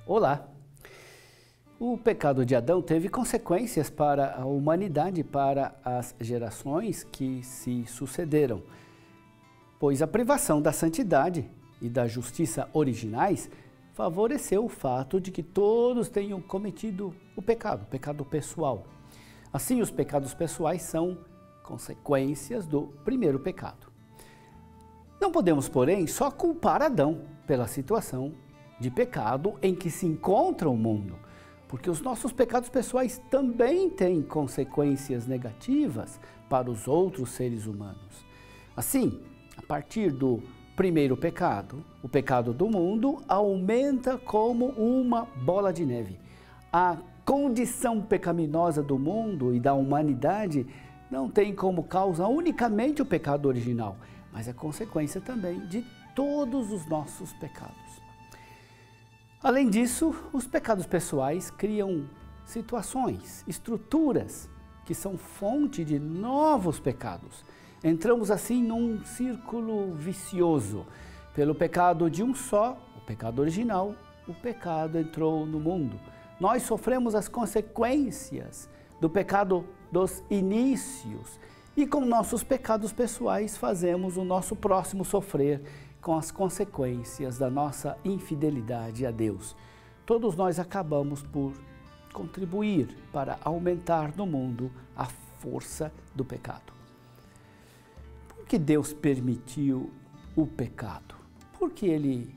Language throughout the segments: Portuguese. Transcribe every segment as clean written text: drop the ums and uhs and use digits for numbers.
Olá! O pecado de Adão teve consequências para a humanidade, para as gerações que se sucederam, pois a privação da santidade e da justiça originais favoreceu o fato de que todos tenham cometido o pecado pessoal. Assim, os pecados pessoais são consequências do primeiro pecado. Não podemos, porém, só culpar Adão pela situação de pecado em que se encontra o mundo, porque os nossos pecados pessoais também têm consequências negativas para os outros seres humanos. Assim, a partir do primeiro pecado, o pecado do mundo aumenta como uma bola de neve. A condição pecaminosa do mundo e da humanidade não tem como causa unicamente o pecado original, mas é consequência também de todos os nossos pecados. Além disso, os pecados pessoais criam situações, estruturas que são fonte de novos pecados. Entramos assim num círculo vicioso. Pelo pecado de um só, o pecado original, o pecado entrou no mundo. Nós sofremos as consequências do pecado dos inícios e com nossos pecados pessoais fazemos o nosso próximo sofrer com as consequências da nossa infidelidade a Deus. Todos nós acabamos por contribuir para aumentar no mundo a força do pecado. Por que Deus permitiu o pecado? Por que Ele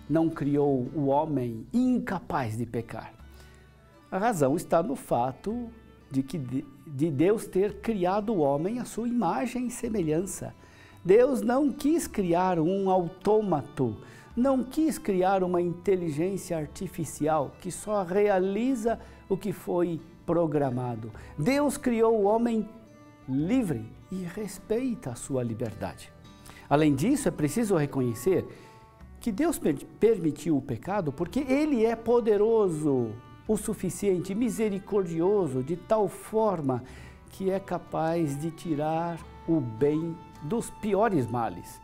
não criou o homem incapaz de pecar? A razão está no fato de Deus ter criado o homem à sua imagem e semelhança. Deus não quis criar um autômato, não quis criar uma inteligência artificial que só realiza o que foi programado. Deus criou o homem livre e respeita a sua liberdade. Além disso, é preciso reconhecer que Deus permitiu o pecado porque Ele é poderoso o suficiente, misericordioso, de tal forma que é capaz de tirar o bem dos piores males.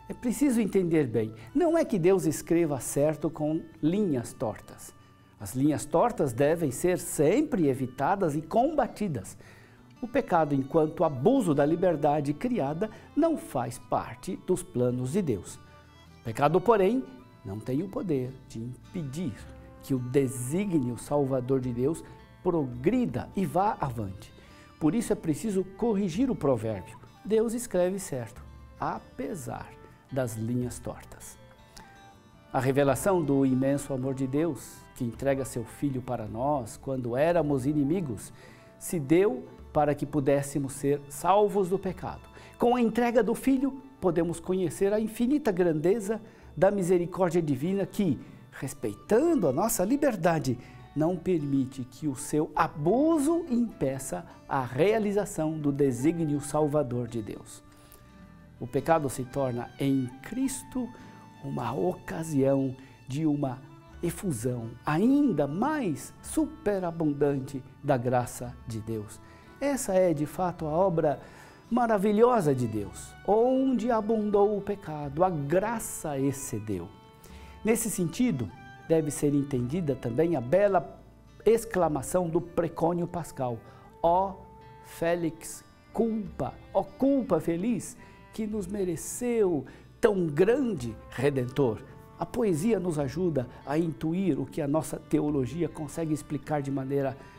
É preciso entender bem, não é que Deus escreva certo com linhas tortas. As linhas tortas devem ser sempre evitadas e combatidas. O pecado, enquanto abuso da liberdade criada, não faz parte dos planos de Deus. O pecado, porém, não tem o poder de impedir que o desígnio salvador de Deus progrida e vá avante. Por isso é preciso corrigir o provérbio. Deus escreve certo, apesar das linhas tortas. A revelação do imenso amor de Deus, que entrega seu Filho para nós quando éramos inimigos, se deu para que pudéssemos ser salvos do pecado. Com a entrega do Filho, podemos conhecer a infinita grandeza da misericórdia divina que, respeitando a nossa liberdade, não permite que o seu abuso impeça a realização do desígnio salvador de Deus. O pecado se torna em Cristo uma ocasião de uma efusão ainda mais superabundante da graça de Deus. Essa é, de fato, a obra maravilhosa de Deus. Onde abundou o pecado, a graça excedeu. Nesse sentido, deve ser entendida também a bela exclamação do precônio pascal: ó Félix culpa, ó culpa feliz, que nos mereceu tão grande Redentor. A poesia nos ajuda a intuir o que a nossa teologia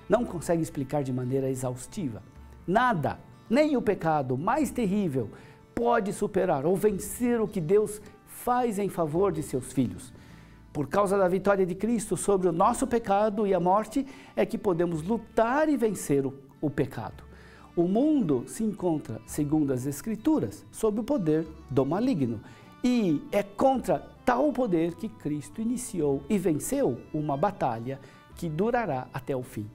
não consegue explicar de maneira exaustiva. Nada, nem o pecado mais terrível, pode superar ou vencer o que Deus faz em favor de seus filhos. Por causa da vitória de Cristo sobre o nosso pecado e a morte, é que podemos lutar e vencer o pecado. O mundo se encontra, segundo as Escrituras, sob o poder do maligno. E é contra tal poder que Cristo iniciou e venceu uma batalha que durará até o fim.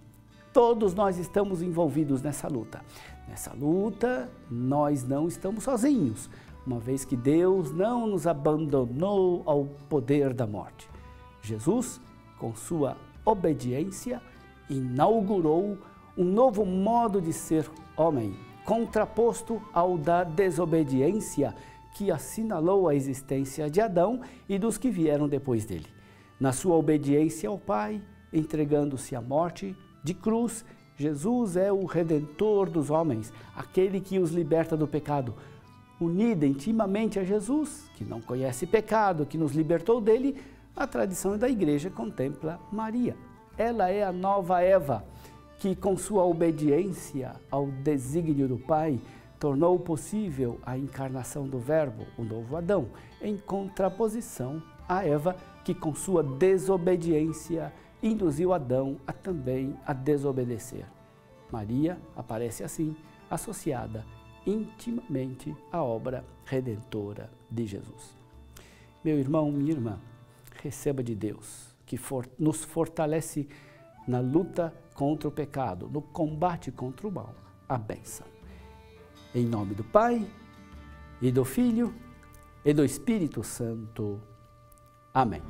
Todos nós estamos envolvidos nessa luta. Nessa luta, nós não estamos sozinhos, uma vez que Deus não nos abandonou ao poder da morte. Jesus, com sua obediência, inaugurou um novo modo de ser homem, contraposto ao da desobediência que assinalou a existência de Adão e dos que vieram depois dele. Na sua obediência ao Pai, entregando-se à morte de cruz, Jesus é o Redentor dos homens, aquele que os liberta do pecado. Unida intimamente a Jesus, que não conhece pecado, que nos libertou dele, a tradição da Igreja contempla Maria. Ela é a nova Eva, que com sua obediência ao desígnio do Pai, tornou possível a encarnação do Verbo, o novo Adão, em contraposição a Eva, que com sua desobediência induziu Adão também a desobedecer. Maria aparece assim, associada intimamente à obra redentora de Jesus. Meu irmão, minha irmã, receba de Deus, que nos fortalece na luta contra o pecado, no combate contra o mal, a bênção. Em nome do Pai, e do Filho, e do Espírito Santo. Amém.